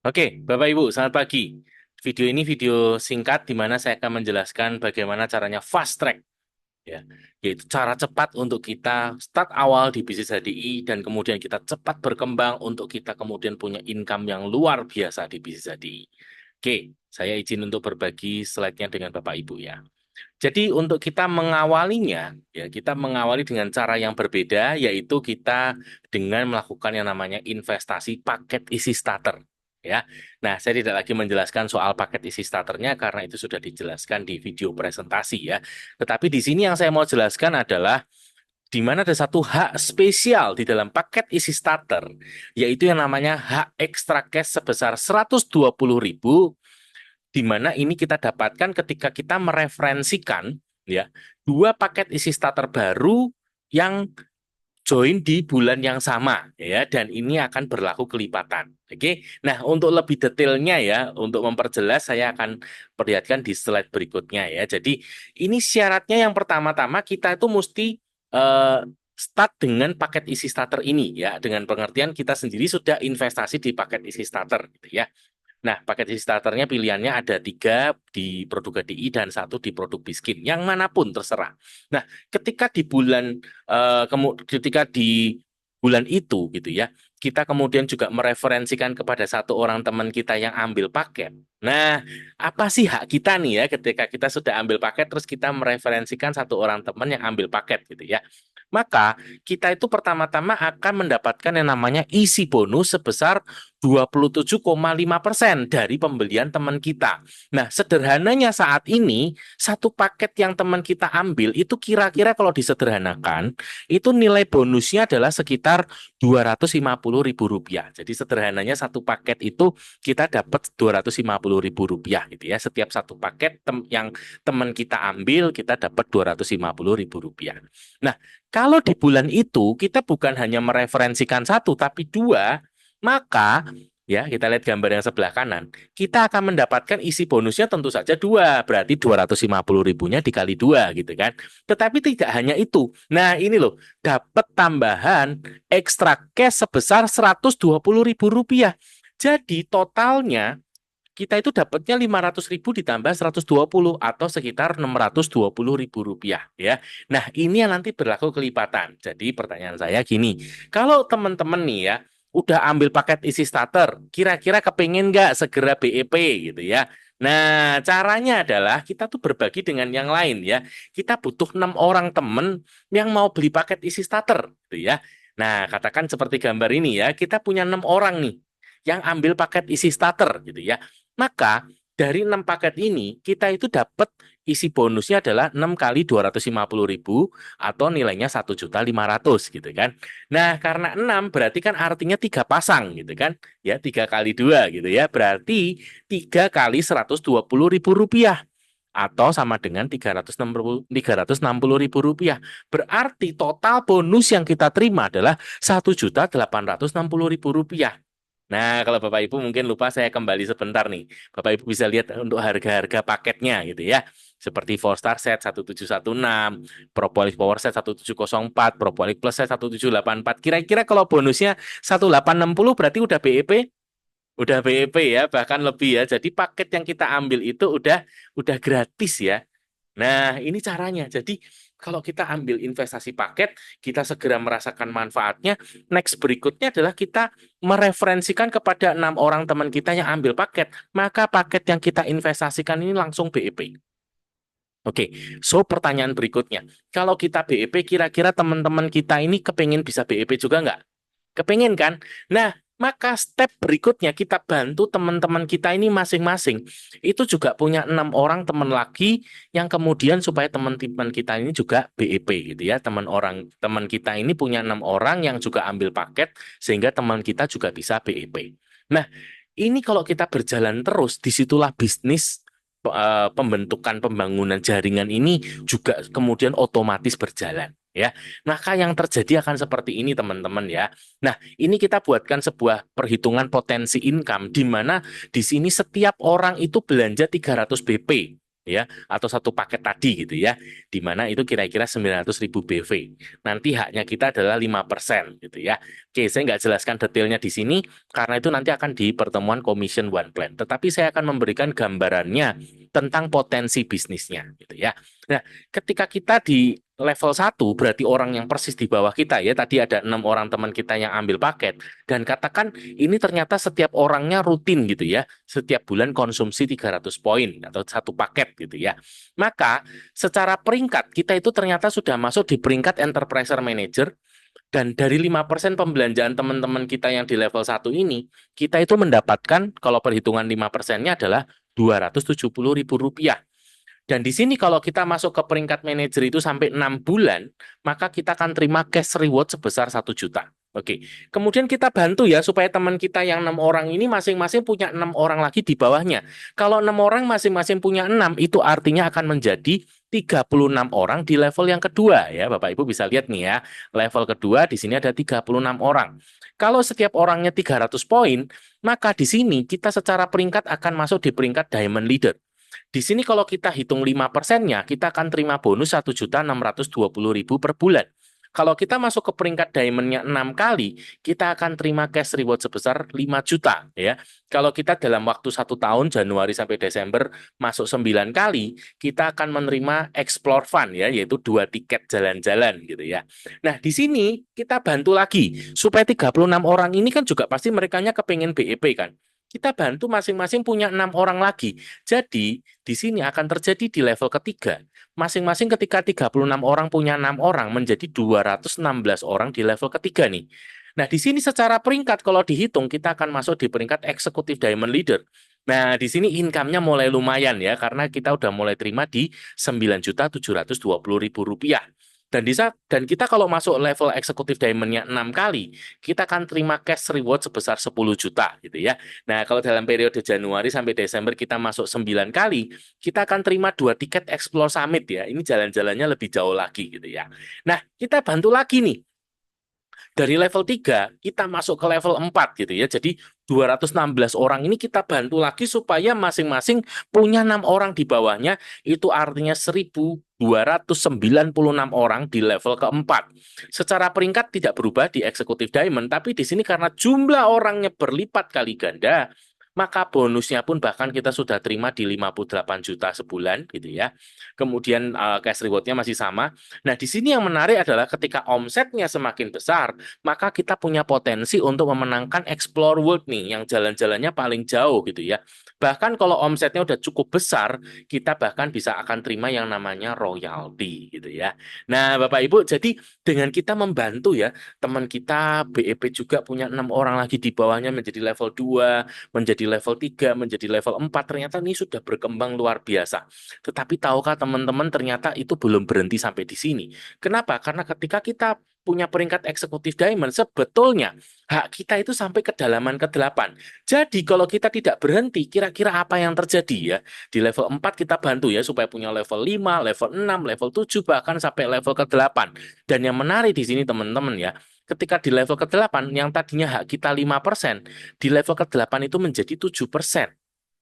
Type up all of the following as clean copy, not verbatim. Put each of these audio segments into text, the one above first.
Oke, Bapak Ibu, selamat pagi. Video ini video singkat di mana saya akan menjelaskan bagaimana caranya fast track, ya, yaitu cara cepat untuk kita start awal di bisnis HDI dan kemudian kita cepat berkembang untuk kita kemudian punya income yang luar biasa di bisnis HDI. Oke, saya izin untuk berbagi slide-nya dengan Bapak Ibu ya. Jadi untuk kita mengawalinya, ya kita mengawali dengan cara yang berbeda, yaitu kita dengan melakukan yang namanya investasi paket isi starter. Ya, nah saya tidak lagi menjelaskan soal paket isi starternya karena itu sudah dijelaskan di video presentasi ya. Tetapi di sini yang saya mau jelaskan adalah di mana ada satu hak spesial di dalam paket isi starter, yaitu yang namanya hak extra cash sebesar 120.000 di mana ini kita dapatkan ketika kita mereferensikan ya dua paket isi starter baru yang join di bulan yang sama ya dan ini akan berlaku kelipatan. Oke. Nah, untuk lebih detailnya ya, untuk memperjelas saya akan perlihatkan di slide berikutnya ya. Jadi, ini syaratnya yang pertama-tama kita itu mesti eh, start dengan paket isi starter ini ya, dengan pengertian kita sendiri sudah investasi di paket isi starter gitu ya. Nah, paket isi starternya pilihannya ada tiga di produk HDI dan satu di produk Biskin, yang manapun terserah. Nah, ketika di bulan ketika di bulan itu gitu ya, kita kemudian juga mereferensikan kepada satu orang teman kita yang ambil paket. Nah, apa sih hak kita nih ya ketika kita sudah ambil paket terus kita mereferensikan satu orang teman yang ambil paket gitu ya. Maka kita itu pertama-tama akan mendapatkan yang namanya isi bonus sebesar 27,5% dari pembelian teman kita. Nah, sederhananya saat ini, satu paket yang teman kita ambil itu kira-kira kalau disederhanakan, itu nilai bonusnya adalah sekitar Rp250.000. Jadi sederhananya satu paket itu kita dapat Rp250.000 gitu ya. Setiap satu paket yang teman kita ambil, kita dapat Rp250.000. Nah, kalau di bulan itu kita bukan hanya mereferensikan satu, tapi dua, maka ya kita lihat gambar yang sebelah kanan, kita akan mendapatkan isi bonusnya tentu saja dua, berarti 250.000-nya dikali dua gitu kan. Tetapi tidak hanya itu. Nah ini loh, dapat tambahan ekstra cash sebesar Rp120.000. Jadi totalnya kita itu dapatnya 500.000 ditambah 120 atau sekitar Rp620.000 ya. Nah, ini yang nanti berlaku kelipatan. Jadi pertanyaan saya gini, kalau teman-teman nih ya udah ambil paket isi starter, kira-kira kepingin nggak segera BEP gitu ya. Nah, caranya adalah kita tuh berbagi dengan yang lain ya. Kita butuh 6 orang teman yang mau beli paket isi starter gitu ya. Nah, katakan seperti gambar ini ya, kita punya 6 orang nih yang ambil paket isi starter gitu ya. Maka dari 6 paket ini kita itu dapat isi bonusnya adalah 6 kali 250.000 atau nilainya 1.500.000 gitu kan. Nah, karena 6 berarti kan artinya 3 pasang gitu kan. Ya, 3 kali 2 gitu ya. Berarti 3 kali Rp120.000 atau sama dengan Rp360.000. Berarti total bonus yang kita terima adalah Rp1.860.000. Nah, kalau Bapak Ibu mungkin lupa saya kembali sebentar nih. Bapak Ibu bisa lihat untuk harga-harga paketnya gitu ya. Seperti Four Star Set 1716, Propolis Power Set 1704, Propolis Plus Set 1784. Kira-kira kalau bonusnya 1860 berarti udah BEP? Udah BEP ya, bahkan lebih ya. Jadi paket yang kita ambil itu udah gratis ya. Nah, ini caranya. Jadi, kalau kita ambil investasi paket, kita segera merasakan manfaatnya. Next berikutnya adalah kita mereferensikan kepada 6 orang teman kita yang ambil paket. Maka paket yang kita investasikan ini langsung BEP. Oke, so pertanyaan berikutnya. Kalau kita BEP, kira-kira teman-teman kita ini kepingin bisa BEP juga nggak? Kepingin kan? Nah, maka step berikutnya kita bantu teman-teman kita ini masing-masing. Itu juga punya 6 orang teman lagi yang kemudian supaya teman-teman kita ini juga BEP gitu ya. Teman kita ini punya 6 orang yang juga ambil paket sehingga teman kita juga bisa BEP. Nah, ini kalau kita berjalan terus, disitulah bisnis pembentukan pembangunan jaringan ini juga kemudian otomatis berjalan ya. Maka yang terjadi akan seperti ini teman-teman ya. Nah, ini kita buatkan sebuah perhitungan potensi income di mana di sini setiap orang itu belanja 300 BP ya, atau satu paket tadi gitu ya, di mana itu kira-kira 900.000 BV. Nanti haknya kita adalah 5% gitu ya. Oke, saya nggak jelaskan detailnya di sini karena itu nanti akan di pertemuan Commission One Plan. Tetapi saya akan memberikan gambarannya tentang potensi bisnisnya gitu ya. Nah, ketika kita di level 1 berarti orang yang persis di bawah kita ya. Tadi ada 6 orang teman kita yang ambil paket dan katakan ini ternyata setiap orangnya rutin gitu ya. Setiap bulan konsumsi 300 poin atau satu paket gitu ya. Maka secara peringkat kita itu ternyata sudah masuk di peringkat Enterprise Manager dan dari 5% pembelanjaan teman-teman kita yang di level 1 ini, kita itu mendapatkan kalau perhitungan 5%-nya adalah Rp270.000. Dan di sini kalau kita masuk ke peringkat manajer itu sampai 6 bulan, maka kita akan terima cash reward sebesar 1 juta. Oke, kemudian kita bantu ya supaya teman kita yang 6 orang ini masing-masing punya 6 orang lagi di bawahnya. Kalau 6 orang masing-masing punya 6, itu artinya akan menjadi 36 orang di level yang kedua ya. Bapak Ibu bisa lihat nih ya, level kedua di sini ada 36 orang. Kalau setiap orangnya 300 poin, maka di sini kita secara peringkat akan masuk di peringkat Diamond Leader. Di sini kalau kita hitung 5%-nya, kita akan terima bonus 1.620.000 per bulan. Kalau kita masuk ke peringkat diamond-nya 6 kali, kita akan terima cash reward sebesar 5 juta. Ya. Kalau kita dalam waktu 1 tahun, Januari sampai Desember, masuk 9 kali, kita akan menerima Explore Fund, ya, yaitu 2 tiket jalan-jalan. Gitu ya. Nah, di sini kita bantu lagi, supaya 36 orang ini kan juga pasti merekanya kepengen BEP kan. Kita bantu masing-masing punya 6 orang lagi. Jadi, di sini akan terjadi di level ketiga. Masing-masing ketika 36 orang punya 6 orang, menjadi 216 orang di level ketiga nih. Nah, di sini secara peringkat, kalau dihitung, kita akan masuk di peringkat eksekutif Diamond Leader. Nah, di sini income-nya mulai lumayan ya, karena kita udah mulai terima di Rp9.720.000. Dan kita kalau masuk level eksekutif diamond-nya 6 kali, kita akan terima cash reward sebesar 10 juta gitu ya. Nah, kalau dalam periode Januari sampai Desember kita masuk 9 kali, kita akan terima 2 tiket Explore Summit ya. Ini jalan-jalannya lebih jauh lagi gitu ya. Nah, kita bantu lagi nih. Dari level 3 kita masuk ke level 4 gitu ya. Jadi 216 orang ini kita bantu lagi supaya masing-masing punya 6 orang di bawahnya. Itu artinya 1.296 orang di level keempat. Secara peringkat tidak berubah di Executive Diamond, tapi di sini karena jumlah orangnya berlipat kali ganda, maka bonusnya pun bahkan kita sudah terima di 58 juta sebulan gitu ya. Kemudian cash reward-nya masih sama. Nah, di sini yang menarik adalah ketika omsetnya semakin besar, maka kita punya potensi untuk memenangkan Explore World nih, yang jalan-jalannya paling jauh gitu ya. Bahkan kalau omsetnya udah cukup besar, kita bahkan bisa akan terima yang namanya royalti gitu ya. Nah, Bapak Ibu, jadi dengan kita membantu ya, teman kita BEP juga punya 6 orang lagi di bawahnya menjadi level 2, menjadi level 3, menjadi level 4, ternyata ini sudah berkembang luar biasa. Tetapi tahukah teman-teman ternyata itu belum berhenti sampai di sini. Kenapa? Karena ketika kita punya peringkat eksekutif diamond, sebetulnya hak kita itu sampai kedalaman ke-8. Jadi kalau kita tidak berhenti, kira-kira apa yang terjadi ya? Di level 4 kita bantu ya supaya punya level 5, level 6, level 7, bahkan sampai level ke-8. Dan yang menarik di sini teman-teman ya, ketika di level ke-8 yang tadinya hak kita 5%, di level ke-8 itu menjadi 7%.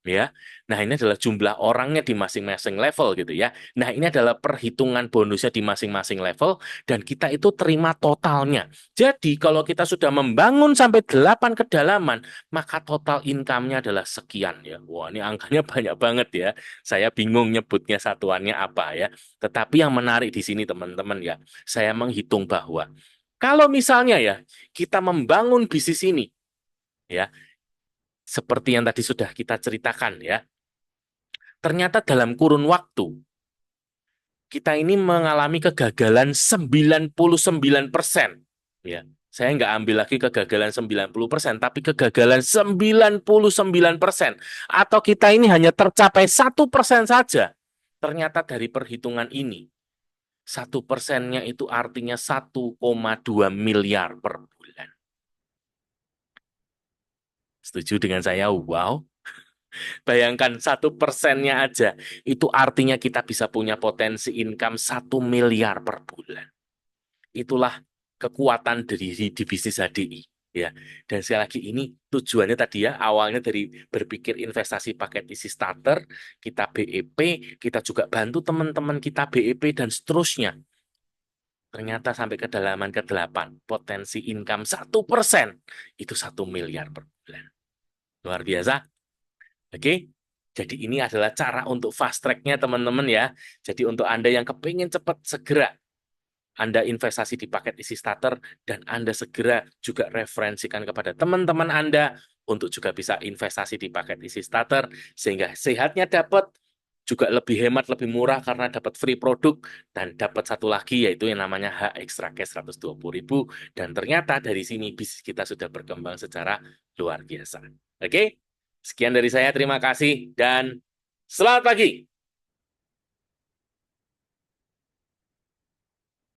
Ya, nah ini adalah jumlah orangnya di masing-masing level gitu ya. Nah ini adalah perhitungan bonusnya di masing-masing level dan kita itu terima totalnya. Jadi kalau kita sudah membangun sampai 8 kedalaman, maka total income-nya adalah sekian ya. Wah ini angkanya banyak banget ya. Saya bingung nyebutnya satuannya apa ya. Tetapi yang menarik di sini teman-teman ya, saya menghitung bahwa kalau misalnya ya kita membangun bisnis ini ya seperti yang tadi sudah kita ceritakan ya. Ternyata dalam kurun waktu kita ini mengalami kegagalan 99%. Ya. Saya nggak ambil lagi kegagalan 90%, tapi kegagalan 99%. Atau kita ini hanya tercapai 1% saja. Ternyata dari perhitungan ini, 1%-nya itu artinya 1,2 miliar per bulan. Setuju dengan saya? Wow. Bayangkan 1%-nya aja, itu artinya kita bisa punya potensi income 1 miliar per bulan. Itulah kekuatan dari di bisnis HDI. Ya, dan sekali lagi ini tujuannya tadi ya, awalnya dari berpikir investasi paket isi starter, kita BEP, kita juga bantu teman-teman kita BEP dan seterusnya. Ternyata sampai kedalaman ke-8, potensi income 1% itu 1 miliar per bulan. Luar biasa. Oke. Jadi ini adalah cara untuk fast track-nya teman-teman ya. Jadi untuk Anda yang kepingin cepat segera Anda investasi di paket isi starter dan Anda segera juga referensikan kepada teman-teman Anda untuk juga bisa investasi di paket isi starter sehingga sehatnya dapat juga lebih hemat, lebih murah karena dapat free produk dan dapat satu lagi yaitu yang namanya H Extra Cash 120.000 dan ternyata dari sini bisnis kita sudah berkembang secara luar biasa. Oke, sekian dari saya, terima kasih dan selamat pagi.